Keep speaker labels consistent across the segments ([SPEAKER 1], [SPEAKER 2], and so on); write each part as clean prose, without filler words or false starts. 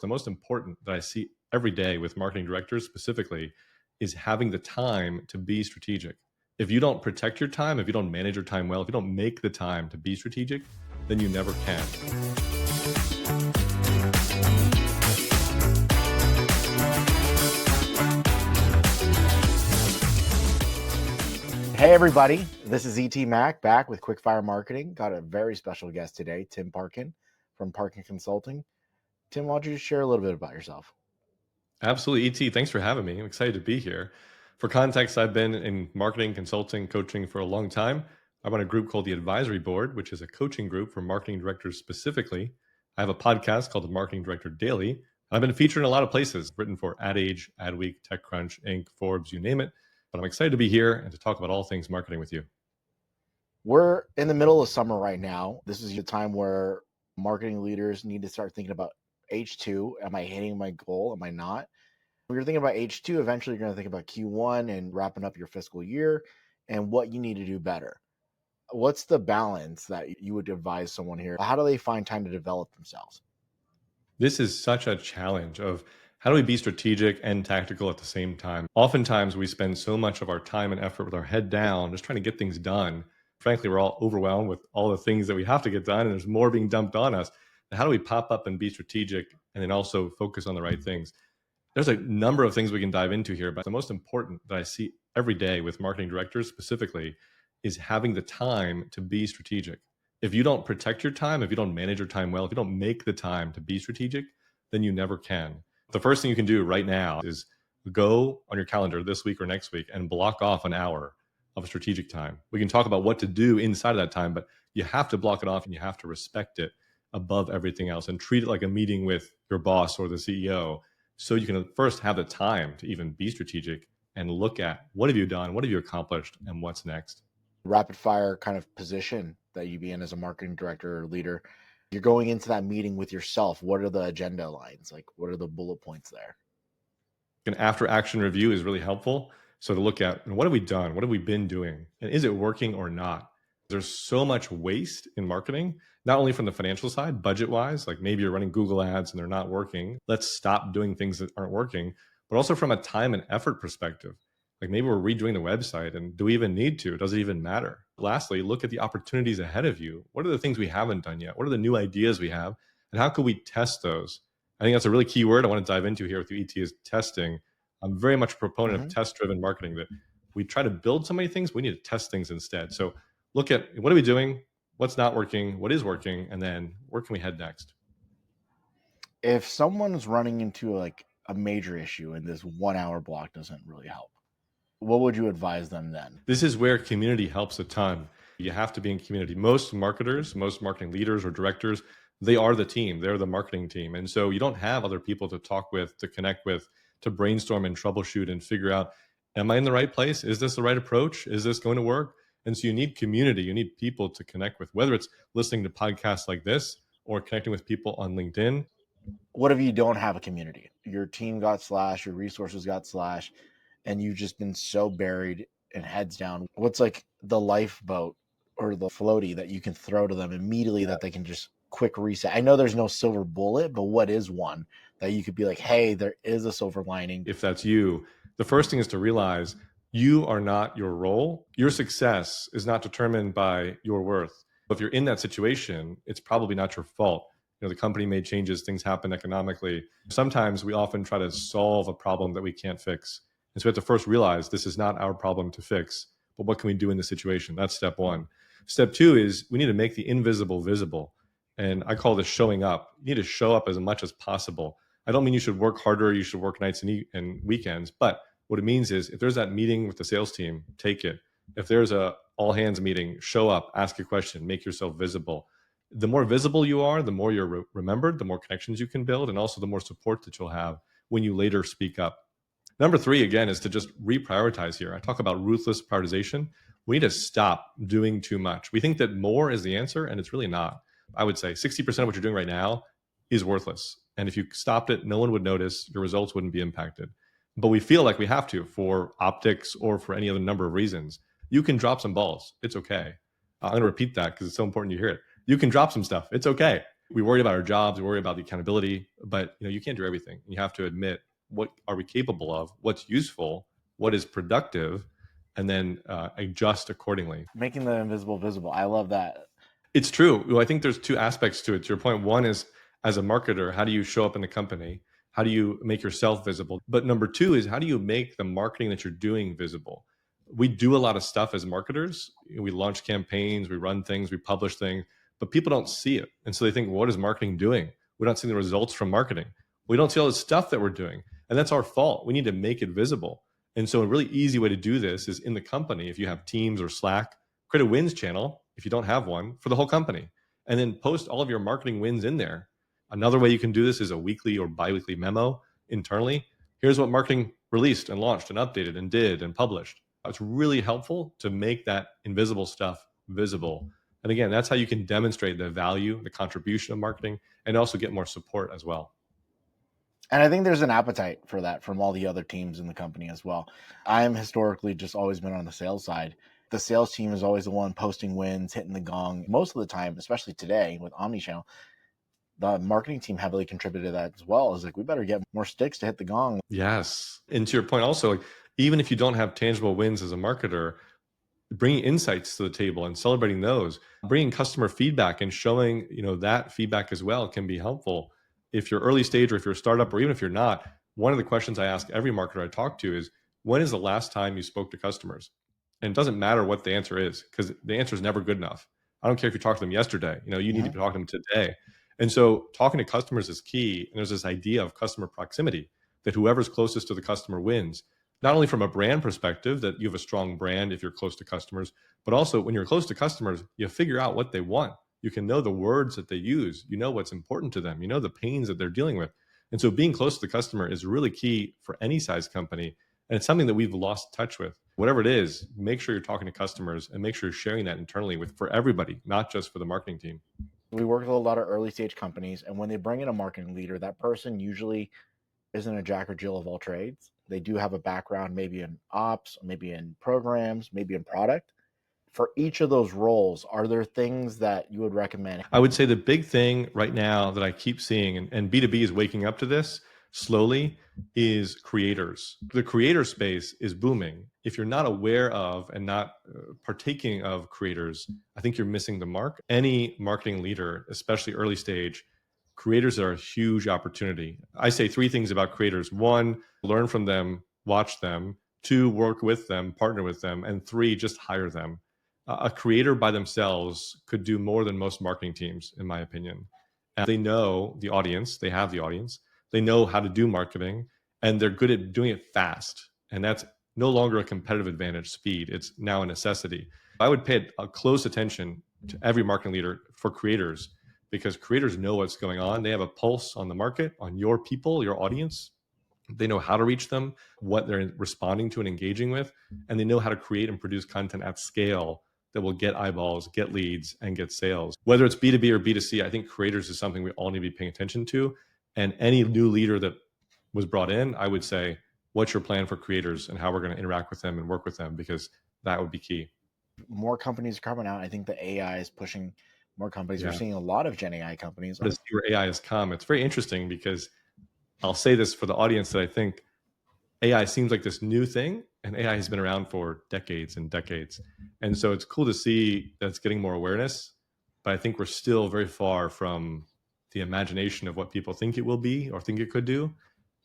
[SPEAKER 1] The most important that I see every day with marketing directors specifically is having the time to be strategic. If you don't protect your time, if you don't manage your time well, if you don't make the time to be strategic, then you never can.
[SPEAKER 2] Hey everybody, this is ET Mac back with Quickfire Marketing. Got a very special guest today, Tim Parkin from Parkin Consulting. Tim, why don't you share a little bit about yourself?
[SPEAKER 1] Absolutely, ET. Thanks for having me. I'm excited to be here. For context, I've been in marketing, consulting, coaching for a long time. I run a group called the Advisory Board, which is a coaching group for marketing directors specifically. I have a podcast called the Marketing Director Daily. I've been featured in a lot of places, written for Ad Age, Adweek, TechCrunch, Inc., Forbes, you name it. But I'm excited to be here and to talk about all things marketing with you.
[SPEAKER 2] We're in the middle of summer right now. This is the time where marketing leaders need to start thinking about H2. Am I hitting my goal? Am I not? When you're thinking about H2, eventually you're going to think about Q1 and wrapping up your fiscal year and what you need to do better. What's the balance that you would advise someone here? How do they find time to develop themselves?
[SPEAKER 1] This is such a challenge of how do we be strategic and tactical at the same time? Oftentimes we spend so much of our time and effort with our head down, just trying to get things done. Frankly, we're all overwhelmed with all the things that we have to get done, and there's more being dumped on us. And how do we pop up and be strategic and then also focus on the right things? There's a number of things we can dive into here, but the most important that I see every day with marketing directors specifically is having the time to be strategic. If you don't protect your time, if you don't manage your time well, if you don't make the time to be strategic, then you never can. The first thing you can do right now is go on your calendar this week or next week and block off an hour of strategic time. We can talk about what to do inside of that time, but you have to block it off and you have to respect it above everything else and treat it like a meeting with your boss or the CEO. So you can first have the time to even be strategic and look at what have you done, what have you accomplished, and what's next.
[SPEAKER 2] Rapid fire kind of position that you be in as a marketing director or leader. You're going into that meeting with yourself. What are the agenda lines? Like, what are the bullet points there?
[SPEAKER 1] An after action review is really helpful. So to look at what have we done? What have we been doing? And is it working or not? There's so much waste in marketing, not only from the financial side, budget wise, like maybe you're running Google ads and they're not working. Let's stop doing things that aren't working, but also from a time and effort perspective. Like maybe we're redoing the website and do we even need to? Does it even matter? Lastly, look at the opportunities ahead of you. What are the things we haven't done yet? What are the new ideas we have? And how could we test those? I think that's a really key word I want to dive into here with you, ET, is testing. I'm very much a proponent of test-driven marketing, that we try to build so many things, we need to test things instead. So look at what are we doing, what's not working, what is working, and then where can we head next?
[SPEAKER 2] If someone's running into like a major issue and this 1 hour block doesn't really help, what would you advise them then?
[SPEAKER 1] This is where community helps a ton. You have to be in community. Most marketers, most marketing leaders or directors, they are the team. They're the marketing team. And so you don't have other people to talk with, to connect with, to brainstorm and troubleshoot and figure out, am I in the right place? Is this the right approach? Is this going to work? And so you need community. You need people to connect with, whether it's listening to podcasts like this or connecting with people on LinkedIn.
[SPEAKER 2] What if you don't have a community? Your team got slashed, your resources got slashed, and you've just been so buried and heads down. What's like the lifeboat or the floaty that you can throw to them immediately that they can just quick reset? I know there's no silver bullet, but what is one that you could be like, hey, there is a silver lining?
[SPEAKER 1] If that's you, the first thing is to realize you are not your role. Your success is not determined by your worth. If you're in that situation, it's probably not your fault. The company made changes, things happen economically. Sometimes we often try to solve a problem that we can't fix. And so we have to first realize this is not our problem to fix, but what can we do in this situation? That's step one. Step two is we need to make the invisible visible. And I call this showing up. You need to show up as much as possible. I don't mean you should work harder, you should work nights and weekends, but what it means is if there's that meeting with the sales team, take it. If there's a all hands meeting, show up, ask a question, make yourself visible. The more visible you are, the more you're remembered, the more connections you can build, and also the more support that you'll have when you later speak up. Number three, again, is to just reprioritize here. I talk about ruthless prioritization. We need to stop doing too much. We think that more is the answer, and it's really not. I would say 60% of what you're doing right now is worthless. And if you stopped it, no one would notice, your results wouldn't be impacted. But we feel like we have to for optics or for any other number of reasons. You can drop some balls. It's okay. I'm going to repeat that because it's so important you hear it. You can drop some stuff. It's okay. We worry about our jobs, we worry about the accountability, but you can't do everything. You have to admit, what are we capable of, what's useful, what is productive, and then adjust accordingly.
[SPEAKER 2] Making the invisible visible. I love that.
[SPEAKER 1] It's true. Well, I think there's two aspects to it. To your point, one is, as a marketer, how do you show up in the company? How do you make yourself visible? But number two is, how do you make the marketing that you're doing visible? We do a lot of stuff as marketers. We launch campaigns, we run things, we publish things, but people don't see it. And so they think, what is marketing doing? We don't see the results from marketing. We don't see all the stuff that we're doing. And that's our fault. We need to make it visible. And so a really easy way to do this is in the company. If you have Teams or Slack, create a wins channel, if you don't have one, for the whole company, and then post all of your marketing wins in there. Another way you can do this is a weekly or biweekly memo internally. Here's what marketing released and launched and updated and did and published. It's really helpful to make that invisible stuff visible. And again, that's how you can demonstrate the value, the contribution of marketing, and also get more support as well.
[SPEAKER 2] And I think there's an appetite for that from all the other teams in the company as well. I am historically just always been on the sales side. The sales team is always the one posting wins, hitting the gong. Most of the time, especially today with omnichannel, the marketing team heavily contributed to that as well. It's like, we better get more sticks to hit the gong.
[SPEAKER 1] Yes. And to your point also, even if you don't have tangible wins as a marketer, bringing insights to the table and celebrating those, bringing customer feedback and showing that feedback as well can be helpful. If you're early stage or if you're a startup or even if you're not, one of the questions I ask every marketer I talk to is, when is the last time you spoke to customers? And it doesn't matter what the answer is, because the answer is never good enough. I don't care if you talked to them yesterday, you need to be talking to them today. And so talking to customers is key. And there's this idea of customer proximity, that whoever's closest to the customer wins. Not only from a brand perspective, that you have a strong brand if you're close to customers, but also when you're close to customers, you figure out what they want. You can know the words that they use. You know what's important to them. You know the pains that they're dealing with. And so being close to the customer is really key for any size company. And it's something that we've lost touch with. Whatever it is, make sure you're talking to customers and make sure you're sharing that internally for everybody, not just for the marketing team.
[SPEAKER 2] We work with a lot of early stage companies, and when they bring in a marketing leader, that person usually isn't a jack or Jill of all trades. They do have a background, maybe in ops, maybe in programs, maybe in product. For each of those roles, are there things that you would recommend?
[SPEAKER 1] I would say the big thing right now that I keep seeing, and B2B is waking up to this slowly, is creators. The creator space is booming. If you're not aware of and not partaking of creators, I think you're missing the mark. Any marketing leader, especially early stage, creators are a huge opportunity. I say three things about creators. One, learn from them, watch them. Two, work with them, partner with them. And three, just hire them. A creator by themselves could do more than most marketing teams, in my opinion. And they know the audience, they have the audience, they know how to do marketing, and they're good at doing it fast. And that's no longer a competitive advantage, speed. It's now a necessity. I would pay a close attention to every marketing leader for creators, because creators know what's going on. They have a pulse on the market, on your people, your audience. They know how to reach them, what they're responding to and engaging with, and they know how to create and produce content at scale that will get eyeballs, get leads, and get sales. Whether it's B2B or B2C, I think creators is something we all need to be paying attention to. And any new leader that was brought in, I would say, what's your plan for creators and how we're going to interact with them and work with them, because that would be key.
[SPEAKER 2] More companies are coming out. I think the AI is pushing more companies.
[SPEAKER 1] Yeah.
[SPEAKER 2] We're seeing a lot of Gen AI companies.
[SPEAKER 1] But to see where AI has come, it's very interesting, because I'll say this for the audience, that I think AI seems like this new thing, and AI has been around for decades and decades. And so it's cool to see that it's getting more awareness, but I think we're still very far from the imagination of what people think it will be or think it could do.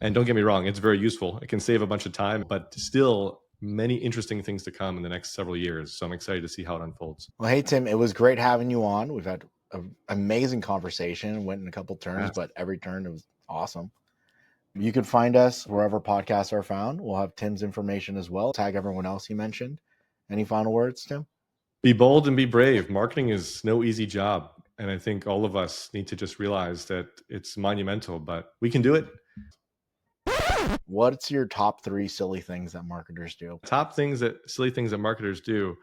[SPEAKER 1] And don't get me wrong, it's very useful. It can save a bunch of time, but still many interesting things to come in the next several years. So I'm excited to see how it unfolds.
[SPEAKER 2] Well, hey, Tim, it was great having you on. We've had an amazing conversation, went in a couple turns, but every turn it was awesome. You can find us wherever podcasts are found. We'll have Tim's information as well. Tag everyone else you mentioned. Any final words, Tim?
[SPEAKER 1] Be bold and be brave. Marketing is no easy job. And I think all of us need to just realize that it's monumental, but we can do it.
[SPEAKER 2] What's your top 3 silly things that marketers do?
[SPEAKER 1] Silly things that marketers do.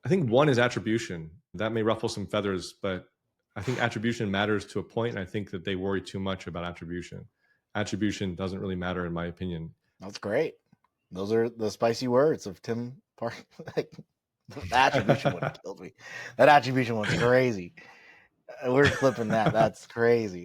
[SPEAKER 1] I think one is attribution. That may ruffle some feathers, but I think attribution matters to a point. And I think that they worry too much about attribution. Attribution doesn't really matter, in my opinion.
[SPEAKER 2] That's great. Those are the spicy words of Tim Parkin. That attribution one killed me. That attribution one's crazy. We're clipping that. That's crazy.